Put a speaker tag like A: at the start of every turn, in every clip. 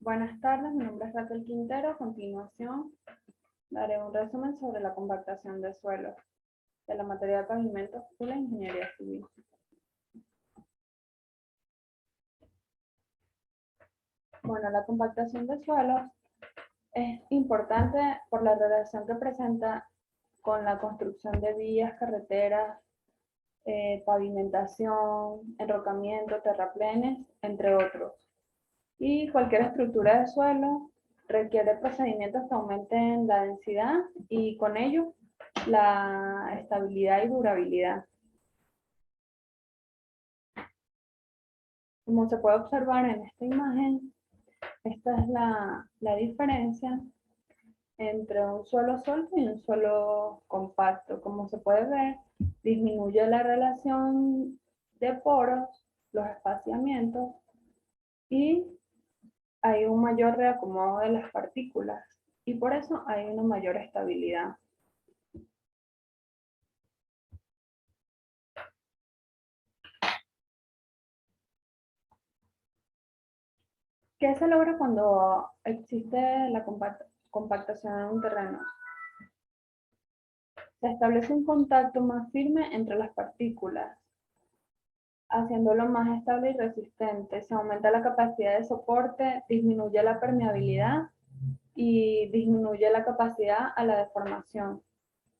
A: Buenas tardes, mi nombre es Raquel Quintero. A continuación, daré un resumen sobre la compactación de suelos de la materia de pavimentos de la ingeniería civil. Bueno, la compactación de suelos es importante por la relación que presenta con la construcción de vías, carreteras, pavimentación, enrocamiento, terraplenes, entre otros. Y cualquier estructura de suelo requiere procedimientos que aumenten la densidad y con ello la estabilidad y durabilidad. Como se puede observar en esta imagen, esta es la diferencia entre un suelo sólido y un suelo compacto. Como se puede ver, disminuye la relación de poros, los espaciamientos y hay un mayor reacomodo de las partículas y por eso hay una mayor estabilidad. ¿Qué se logra cuando existe la compactación en un terreno? Se establece un contacto más firme entre las partículas, haciéndolo más estable y resistente. Se aumenta la capacidad de soporte, disminuye la permeabilidad y disminuye la capacidad a la deformación.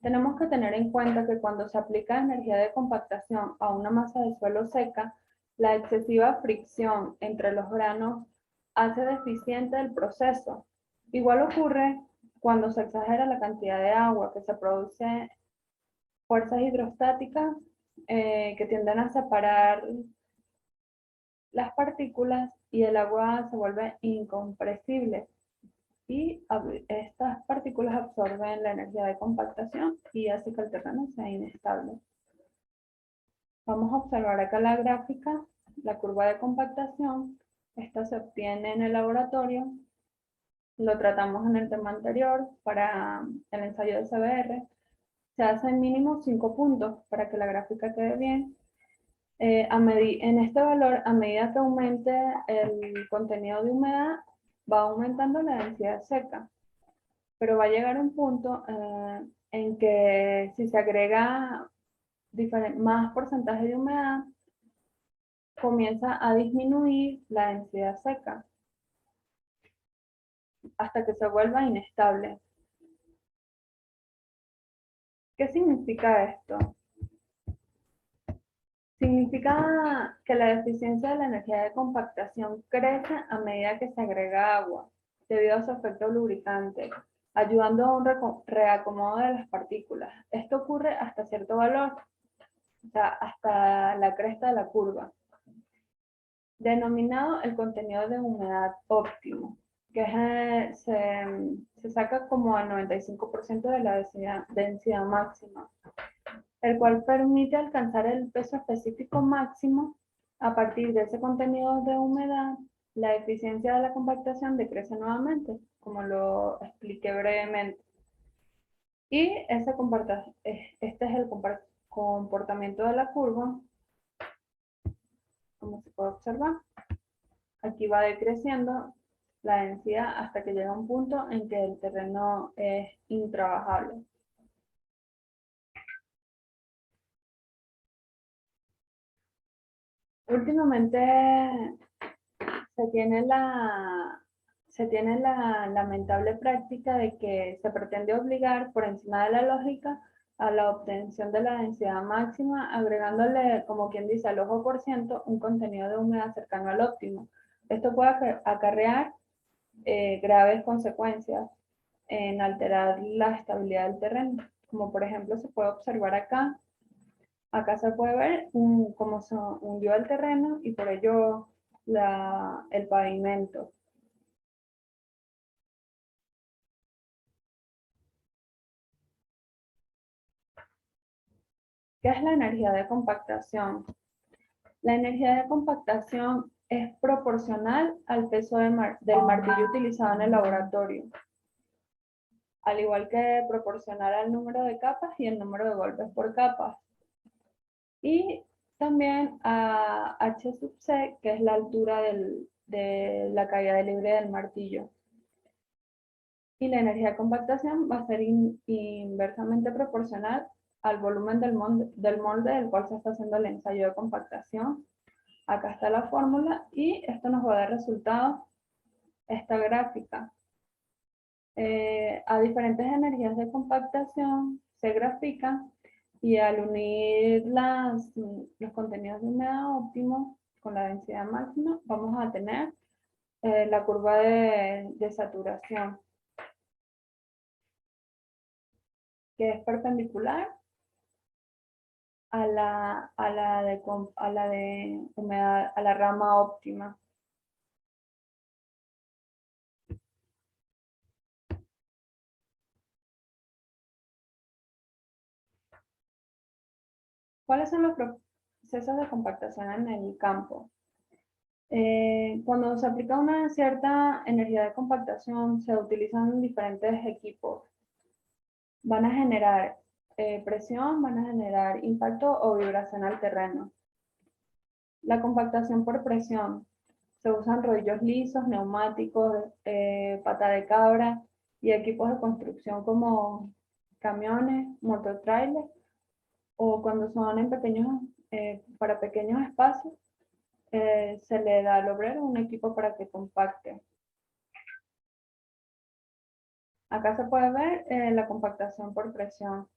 A: Tenemos que tener en cuenta que cuando se aplica energía de compactación a una masa de suelo seca, la excesiva fricción entre los granos hace deficiente el proceso. Igual ocurre cuando se exagera la cantidad de agua que se produce fuerzas hidrostáticas que tienden a separar las partículas y el agua se vuelve incompresible y estas partículas absorben la energía de compactación y hace que el terreno sea inestable. Vamos a observar acá la gráfica, la curva de compactación. Esta se obtiene en el laboratorio. Lo tratamos en el tema anterior para el ensayo de CBR. Se hacen mínimo 5 puntos para que la gráfica quede bien. En este valor, a medida que aumente el contenido de humedad, va aumentando la densidad seca. Pero va a llegar un punto en que si se agrega más porcentaje de humedad, comienza a disminuir la densidad seca hasta que se vuelva inestable. ¿Qué significa esto? Significa que la eficiencia de la energía de compactación crece a medida que se agrega agua, debido a su efecto lubricante, ayudando a un reacomodo de las partículas. Esto ocurre hasta cierto valor, o sea, hasta la cresta de la curva, denominado el contenido de humedad óptimo, que se saca como al 95% de la densidad máxima, el cual permite alcanzar el peso específico máximo. A partir de ese contenido de humedad, la eficiencia de la compactación decrece nuevamente, como lo expliqué brevemente. Y este es el comportamiento de la curva, como se puede observar. Aquí va decreciendo la densidad hasta que llega un punto en que el terreno es intrabajable. Últimamente se tiene la lamentable práctica de que se pretende obligar por encima de la lógica a la obtención de la densidad máxima, agregándole, como quien dice, al ojo por ciento un contenido de humedad cercano al óptimo. Esto puede acarrear graves consecuencias en alterar la estabilidad del terreno, como por ejemplo se puede observar acá. Acá se puede ver cómo se hundió el terreno y por ello el pavimento. ¿Qué es la energía de compactación? La energía de compactación es proporcional al peso del martillo utilizado en el laboratorio, al igual que proporcional al número de capas y el número de golpes por capas. Y También a H sub C, que es la altura de la caída libre del martillo. Y la energía de compactación va a ser inversamente proporcional al volumen del molde del cual se está haciendo el ensayo de compactación. Acá está la fórmula y esto nos va a dar resultado esta gráfica. A diferentes energías de compactación se grafican y al unir los contenidos de humedad óptimo con la densidad máxima, vamos a tener la curva de saturación, que es perpendicular a la de humedad, a la rama óptima. ¿Cuáles son los procesos de compactación en el campo? Cuando se aplica una cierta energía de compactación, se utilizan diferentes equipos. Van a generar presión, van a generar impacto o vibración al terreno. La compactación por presión. Se usan rodillos lisos, neumáticos, pata de cabra y equipos de construcción como camiones, mototrailers, o cuando son en para pequeños espacios, se le da al obrero un equipo para que compacte. Acá se puede ver la compactación por presión.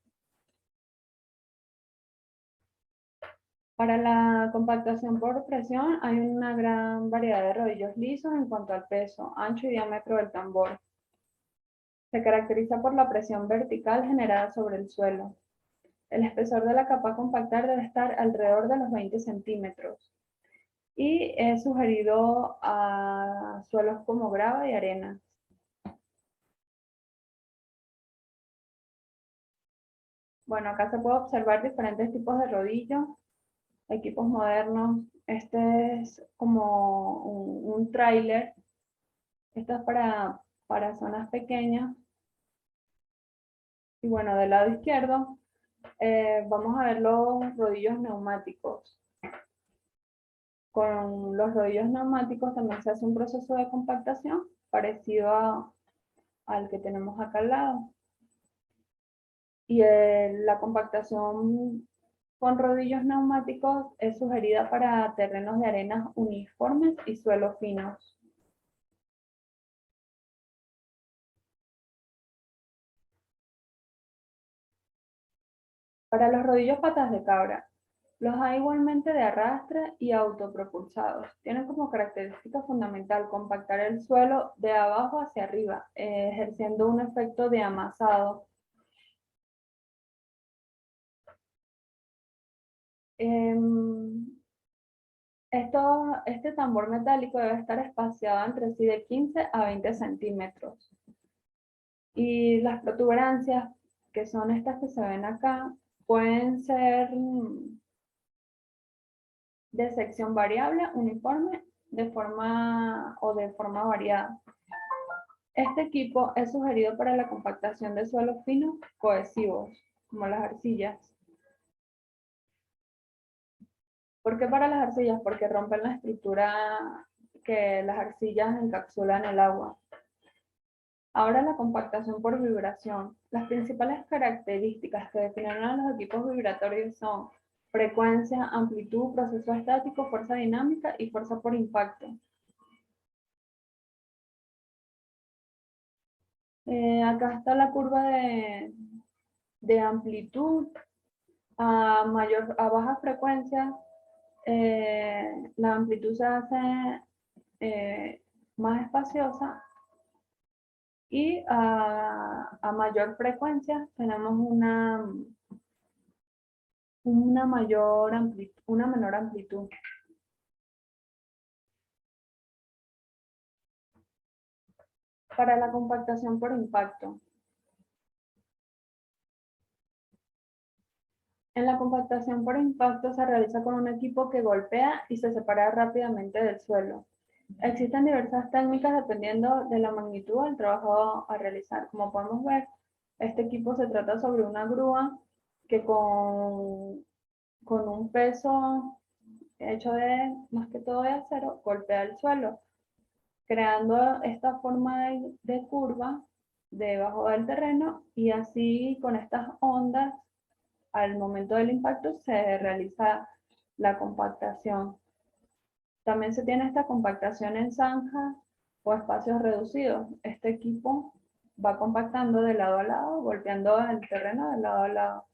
A: Para la compactación por presión hay una gran variedad de rodillos lisos en cuanto al peso, ancho y diámetro del tambor. Se caracteriza por la presión vertical generada sobre el suelo. El espesor de la capa a compactar debe estar alrededor de los 20 centímetros. Y es sugerido a suelos como grava y arena. Bueno, acá se puede observar diferentes tipos de rodillos, equipos modernos. Este es como un tráiler. Esto es para zonas pequeñas. Y bueno, del lado izquierdo vamos a ver los rodillos neumáticos. Con los rodillos neumáticos también se hace un proceso de compactación parecido al que tenemos acá al lado. Y la compactación con rodillos neumáticos es sugerida para terrenos de arenas uniformes y suelos finos. Para los rodillos patas de cabra, los hay igualmente de arrastre y autopropulsados. Tienen como característica fundamental compactar el suelo de abajo hacia arriba, ejerciendo un efecto de amasado. Este tambor metálico debe estar espaciado entre sí de 15 a 20 centímetros. Y las protuberancias, que son estas que se ven acá, pueden ser de sección variable, uniforme, de forma variada. Este equipo es sugerido para la compactación de suelos finos cohesivos, como las arcillas. ¿Por qué para las arcillas? Porque rompen la estructura que las arcillas encapsulan el agua. Ahora la compactación por vibración. Las principales características que definen a los equipos vibratorios son frecuencia, amplitud, proceso estático, fuerza dinámica y fuerza por impacto. Acá está la curva de amplitud. A baja frecuencia, la amplitud se hace más espaciosa y a mayor frecuencia tenemos una menor amplitud. Para la compactación por impacto. En la compactación por impacto se realiza con un equipo que golpea y se separa rápidamente del suelo. Existen diversas técnicas dependiendo de la magnitud del trabajo a realizar. Como podemos ver, este equipo se trata sobre una grúa que con con un peso hecho de más que todo de acero, golpea el suelo, creando esta forma de curva debajo del terreno y así con estas ondas al momento del impacto se realiza la compactación. También se tiene esta compactación en zanja o espacios reducidos. Este equipo va compactando de lado a lado, golpeando el terreno de lado a lado.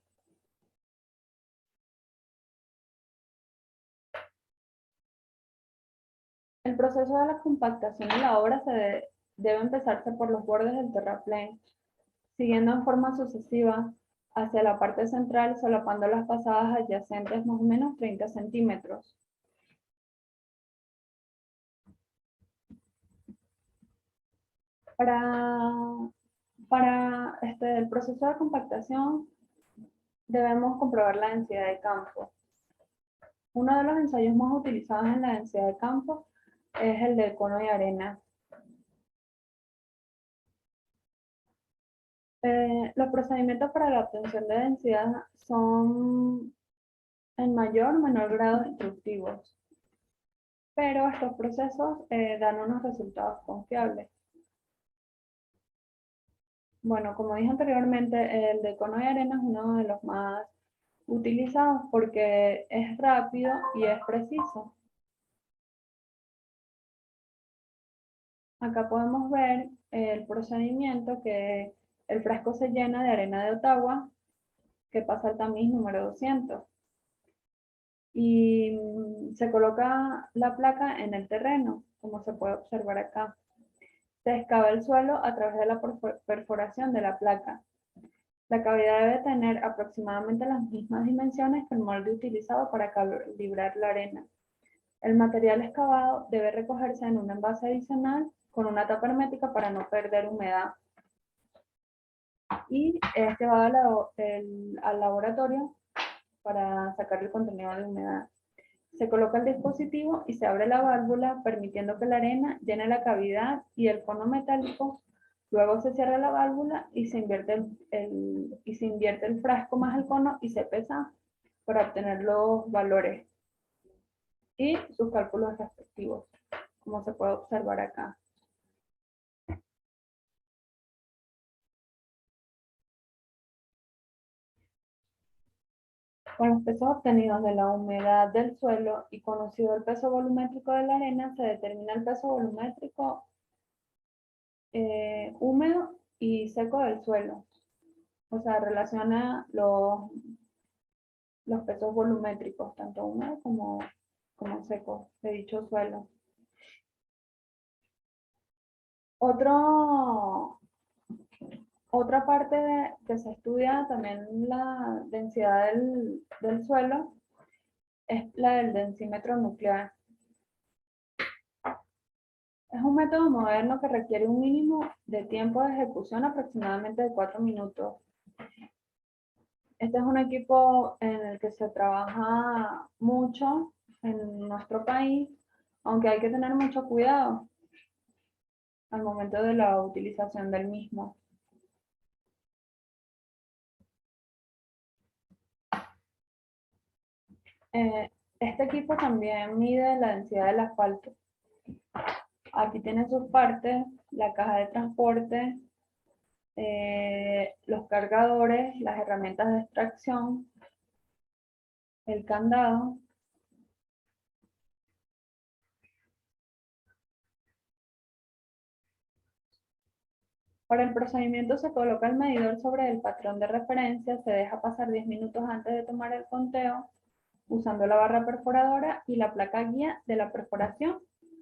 A: El proceso de la compactación en la obra debe empezarse por los bordes del terraplén, siguiendo en forma sucesiva hacia la parte central, solapando las pasadas adyacentes más o menos 30 centímetros. Para el proceso de compactación debemos comprobar la densidad de campo. Uno de los ensayos más utilizados en la densidad de campo es el de cono y arena. Los procedimientos para la obtención de densidad son en mayor o menor grado destructivos, pero estos procesos dan unos resultados confiables. Bueno, como dije anteriormente, el de cono y arena es uno de los más utilizados porque es rápido y es preciso. Acá podemos ver el procedimiento que el frasco se llena de arena de Ottawa que pasa al tamiz número 200 y se coloca la placa en el terreno, como se puede observar acá. Se excava el suelo a través de la perforación de la placa. La cavidad debe tener aproximadamente las mismas dimensiones que el molde utilizado para calibrar la arena. El material excavado debe recogerse en un envase adicional con una tapa hermética para no perder humedad. Y es llevado al laboratorio para sacar el contenido de humedad. Se coloca el dispositivo y se abre la válvula, permitiendo que la arena llene la cavidad y el cono metálico. Luego se cierra la válvula y se invierte el frasco más el cono y se pesa para obtener los valores y sus cálculos respectivos, como se puede observar acá. Con los pesos obtenidos de la humedad del suelo y conocido el peso volumétrico de la arena, se determina el peso volumétrico húmedo y seco del suelo. O sea, relaciona los pesos volumétricos, tanto húmedo como seco, de dicho suelo. Otra parte que se estudia también la densidad del suelo es la del densímetro nuclear. Es un método moderno que requiere un mínimo de tiempo de ejecución aproximadamente de 4 minutos. Este es un equipo en el que se trabaja mucho en nuestro país, aunque hay que tener mucho cuidado al momento de la utilización del mismo. Este equipo también mide la densidad del asfalto. Aquí tiene sus partes, la caja de transporte, los cargadores, las herramientas de extracción, el candado. Para el procedimiento se coloca el medidor sobre el patrón de referencia, se deja pasar 10 minutos antes de tomar el conteo, usando la barra perforadora y la placa guía de la perforación.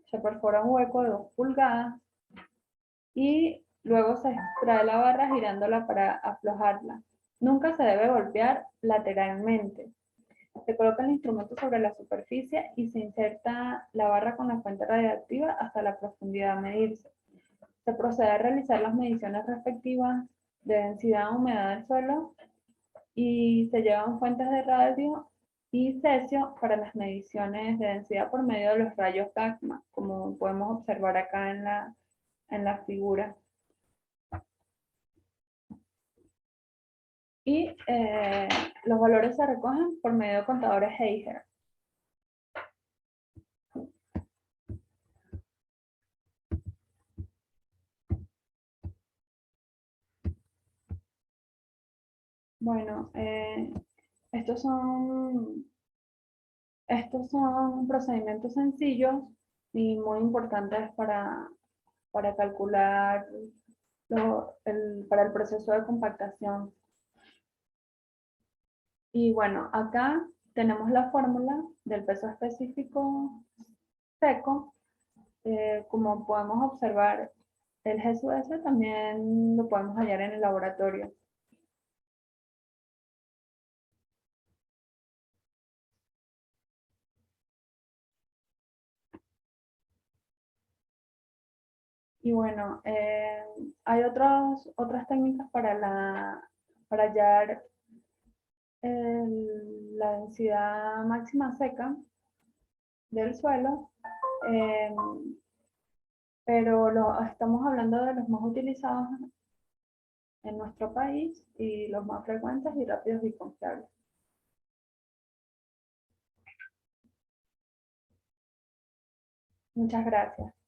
A: Se perfora un hueco de 2 pulgadas y luego se extrae la barra girándola para aflojarla. Nunca se debe golpear lateralmente. Se coloca el instrumento sobre la superficie y se inserta la barra con la fuente radiactiva hasta la profundidad a medirse. Se procede a realizar las mediciones respectivas de densidad y humedad del suelo y se llevan fuentes de radio y cesio para las mediciones de densidad por medio de los rayos gamma, como podemos observar acá en la figura. y los valores se recogen por medio de contadores Geiger. Bueno, estos son procedimientos sencillos y muy importantes para calcular para el proceso de compactación. Y bueno, acá tenemos la fórmula del peso específico seco. Como podemos observar, el GSUS también lo podemos hallar en el laboratorio. Y bueno, hay otras técnicas para hallar la densidad máxima seca del suelo, eh, pero estamos hablando de los más utilizados en nuestro país y los más frecuentes y rápidos y confiables. Muchas gracias.